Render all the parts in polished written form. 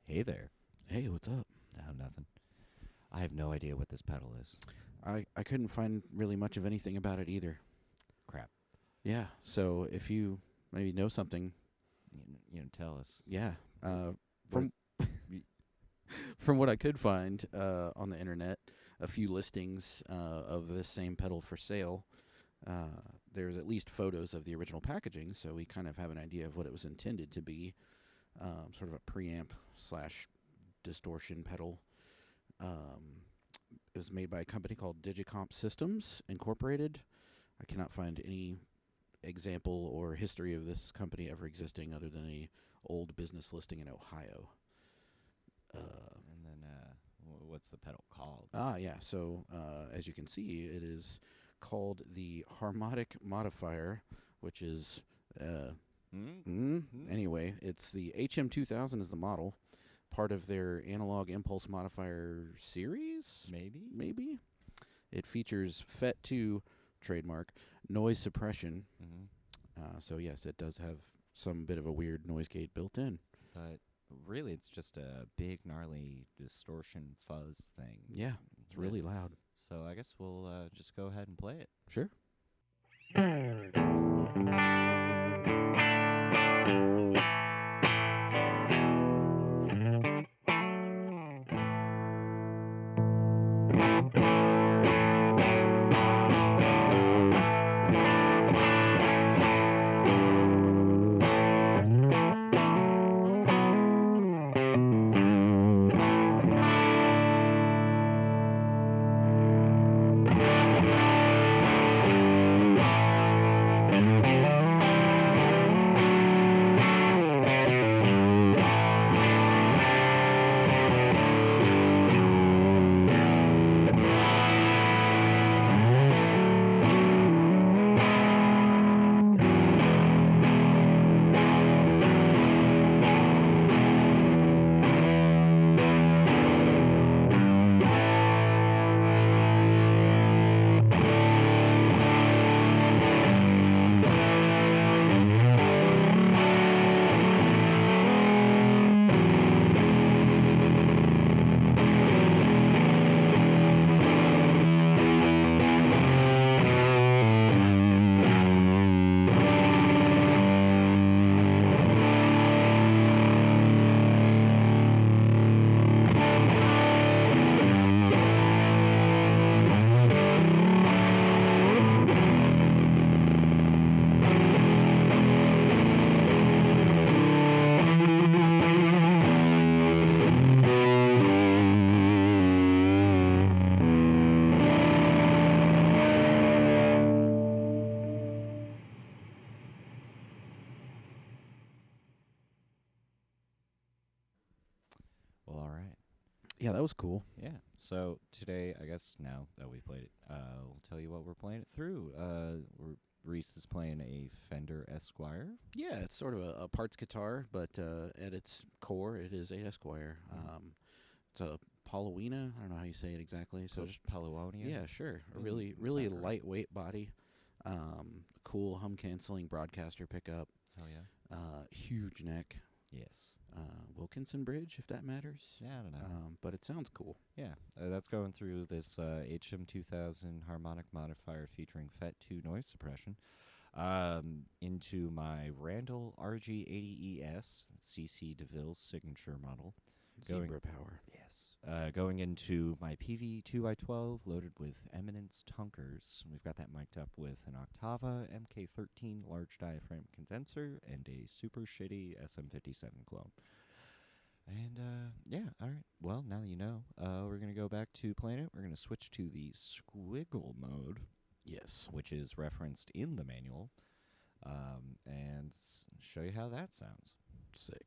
Hey there. Hey, what's up? No, nothing. I have no idea what this pedal is. I couldn't find really much of anything about it either. Crap. Yeah, so if you maybe know something, Tell us. yeah. What From from what I could find on the internet, a few listings of this same pedal for sale. There's at least photos of the original packaging, so we kind of have an idea of what it was intended to be. Sort of a preamp slash distortion pedal. It was made by a company called DigiComp Systems Incorporated. I cannot find any example or history of this company ever existing other than a old business listing in Ohio. And then, what's the pedal called? Yeah. So as you can see, it is called the Harmonic Modifier, which is anyway. It's the HM2000 is the model, part of their analog impulse modifier series. Maybe. It features FET2 trademark noise suppression. So yes, it does have some bit of a weird noise gate built in. But really, it's just a big, gnarly distortion fuzz thing. Yeah, it's really loud. So I guess we'll just go ahead and play it. Sure. Well, all right. Yeah, that was cool. Yeah. So today, I guess now that we've played it, we'll tell you what we're playing it through. Reese is playing a Fender Esquire. Yeah, it's sort of a parts guitar, but at its core, it is a Esquire. It's a Paulownia. I don't know how you say it exactly. So Just Paluonia. yeah, sure. A Mm, really, that really sounds right. lightweight body. Cool hum canceling broadcaster pickup. Hell yeah. Huge neck. Yes. Wilkinson bridge, if that matters. Yeah, I don't know. But it sounds cool. Yeah, that's going through this HM2000 harmonic modifier featuring FET2 noise suppression into my Randall RG80ES CC DeVille's signature model. Zebra power. Yes. Going into my Peavey 2x12 loaded with Eminence Tonkers. We've got that mic'd up with an Oktava MK13 large diaphragm condenser and a super shitty SM57 clone. And, yeah, all right. Well, now that you know, we're going to go back to playing it. We're going to switch to the Squiggle mode, Yes. which is referenced in the manual, and show you how that sounds. Sick.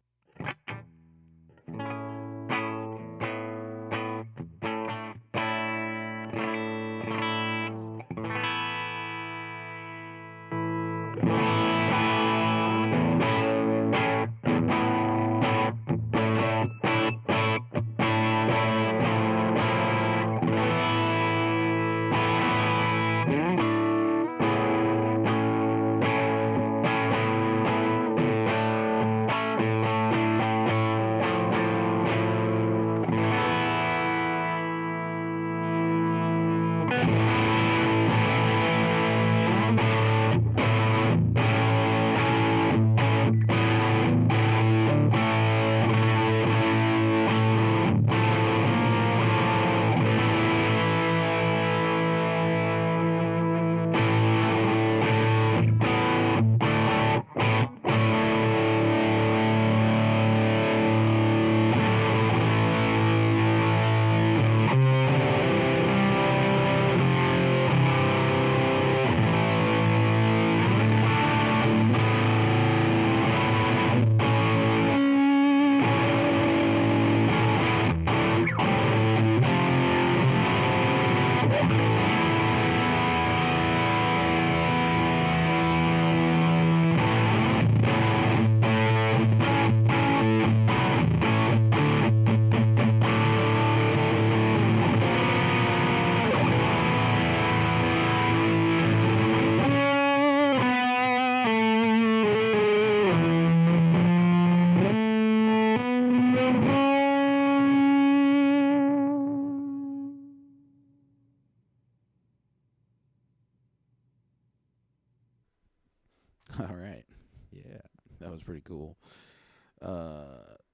That was pretty cool.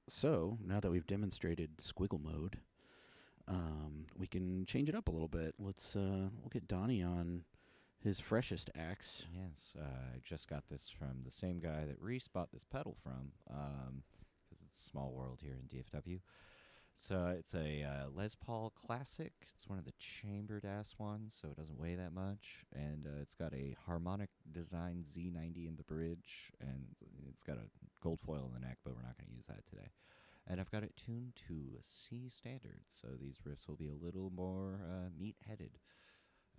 So now that we've demonstrated squiggle mode, we can change it up a little bit. We'll get Donnie on his freshest axe. Yes, I just got this from the same guy that Reese bought this pedal from, because it's a small world here in DFW. So it's a Les Paul Classic. It's one of the chambered ass ones, so it doesn't weigh that much. And it's got a Harmonic Design Z90 in the bridge, and it's got a gold foil in the neck, but we're not going to use that today. And I've got it tuned to C standards, so these riffs will be a little more meat-headed.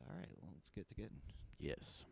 All right, well, let's get to getting. Yes.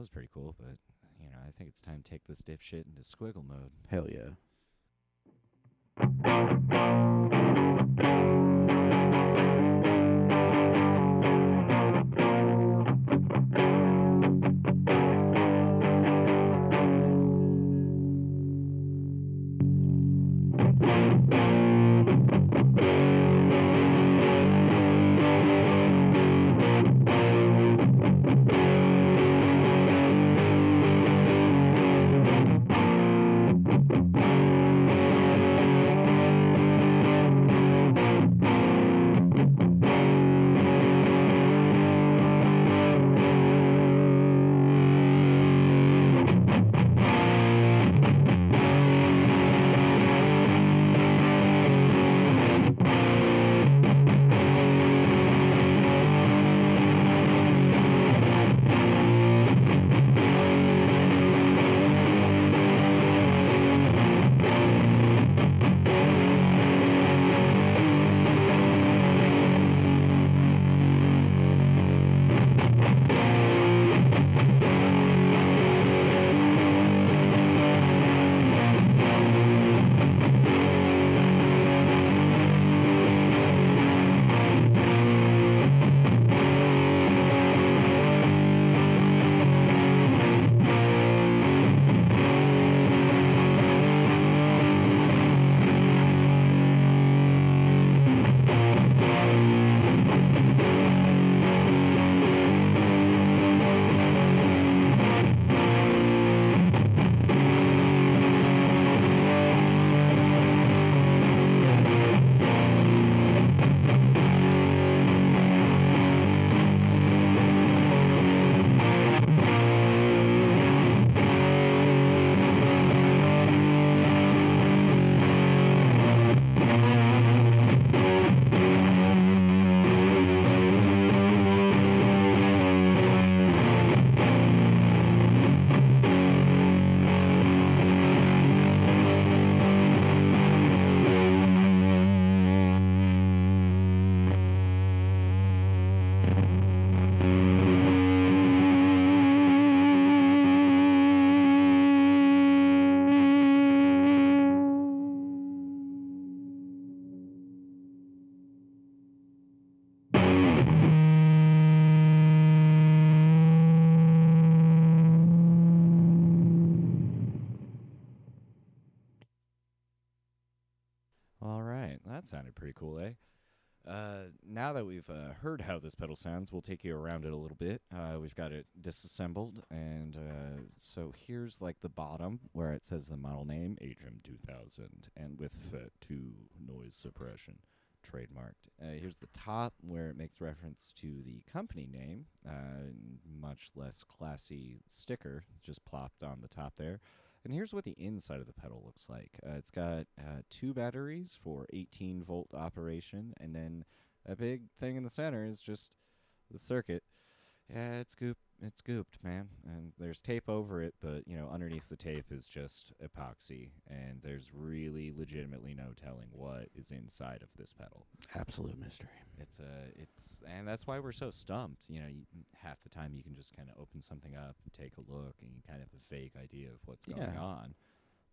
was pretty cool, but, you know, I think it's time to take this dipshit into squiggle mode. Hell yeah. that sounded pretty cool, eh? Now that we've heard how this pedal sounds, we'll take you around it a little bit. We've got it disassembled, and so here's like the bottom where it says the model name, HM2000, and with FET2 noise suppression, trademarked. Here's the top where it makes reference to the company name, much less classy sticker just plopped on the top there. And here's what the inside of the pedal looks like. It's got 2 batteries for 18-volt operation, and then a big thing in the center is just the circuit. Yeah, it's gooped, man. And there's tape over it, but underneath the tape is just epoxy, and there's really legitimately no telling what is inside of this pedal. Absolute mystery. And that's why we're so stumped. Half the time you can just kind of open something up and take a look, and you kind of have a vague idea of what's going on.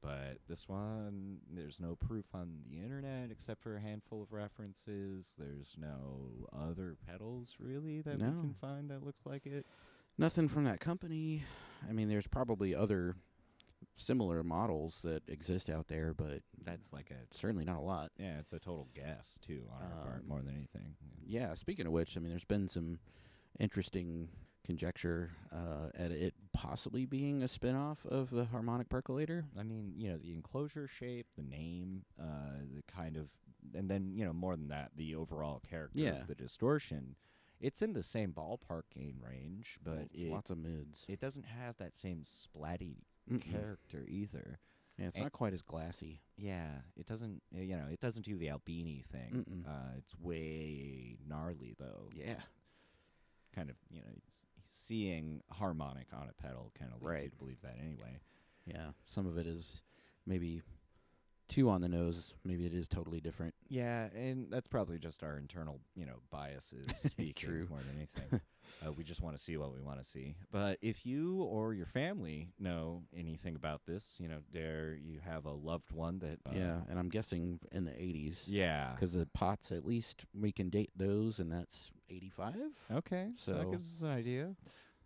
But this one, there's no proof on the internet except for a handful of references. There's no other pedals, really, that we can find that looks like it. Nothing from that company. I mean, there's probably other similar models that exist out there, but that's certainly not a lot. Yeah, it's a total guess, too, on our part, more than anything. Yeah, speaking of which, I mean, there's been some interesting conjecture at it possibly being a spin-off of the harmonic percolator. I mean, the enclosure shape, the name, the kind of, and then, more than that, the overall character of the distortion. It's in the same ballparking range, but lots of mids. It doesn't have that same splatty character either. Yeah, it's not quite as glassy. Yeah, it doesn't. It doesn't do the Albini thing. It's way gnarly though. Yeah, kind of. Seeing harmonic on a pedal kind of leads you to believe that anyway. Yeah, some of it is maybe too on the nose. Maybe it is totally different. Yeah, and that's probably just our internal, biases speaking more than anything. We just want to see what we want to see. But if you or your family know anything about this, there you have a loved one that... and I'm guessing in the 80s. Yeah. Because the pots, at least, we can date those, and that's 85. Okay, so that gives us an idea.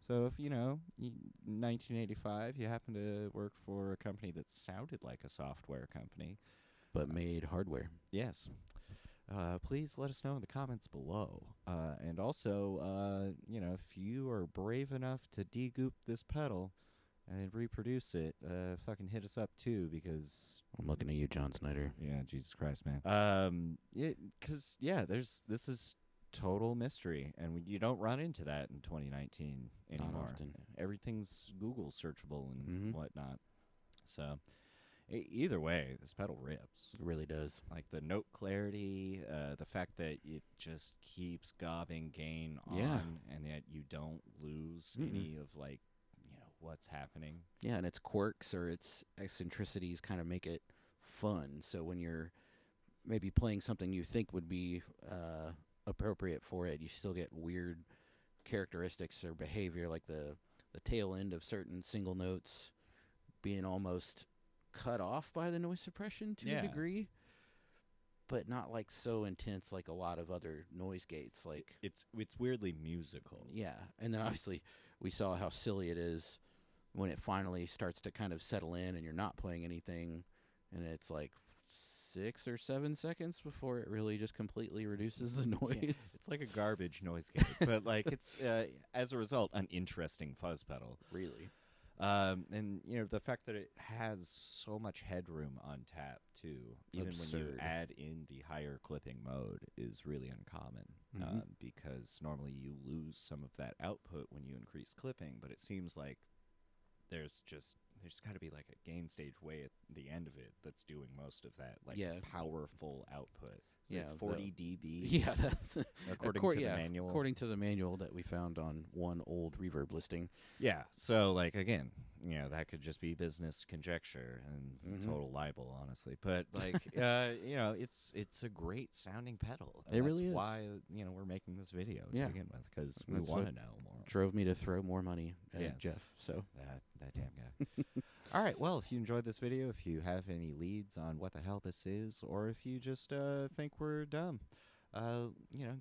So if, 1985, you happen to work for a company that sounded like a software company. But made hardware. Yes. Please let us know in the comments below. And also, if you are brave enough to de-goop this pedal and reproduce it, fucking hit us up too, because... I'm looking at you, John Snyder. Yeah, Jesus Christ, man. Because, this is... total mystery, and you don't run into that in 2019 anymore. Not often. Everything's Google searchable and whatnot. So either way, this pedal rips. It really does. Like the note clarity, the fact that it just keeps gobbing gain on, and yet you don't lose any of what's happening. Yeah, and its quirks or its eccentricities kind of make it fun. So when you're maybe playing something you think would be appropriate for it, you still get weird characteristics or behavior, like the tail end of certain single notes being almost cut off by the noise suppression to a degree, but not like so intense like a lot of other noise gates. Like it's weirdly musical. Yeah, and then obviously we saw how silly it is when it finally starts to kind of settle in and you're not playing anything, and it's like 6 or 7 seconds before it really just completely reduces the noise. Yeah, it's like a garbage noise gate, but it's as a result an interesting fuzz pedal. Really. And the fact that it has so much headroom on tap too, even when you add in the higher clipping mode, is really uncommon. Because normally you lose some of that output when you increase clipping, but it seems like there's got to be like a gain stage way at the end of it that's doing most of that powerful output. Is it 40 dB? Yeah, that's according to the manual. According to the manual that we found on one old reverb listing. Yeah, so again, that could just be business conjecture and total libel, honestly. But it's a great sounding pedal. It really is. That's why we're making this video to begin with, because we want to know more. Drove me to throw more money at Jeff. So that damn guy. All right, well, if you enjoyed this video, if you have any leads on what the hell this is, or if you just think we're dumb,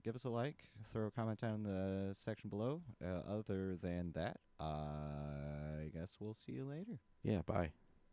give us a like, throw a comment down in the section below. Other than that, I guess we'll see you later. Yeah, bye.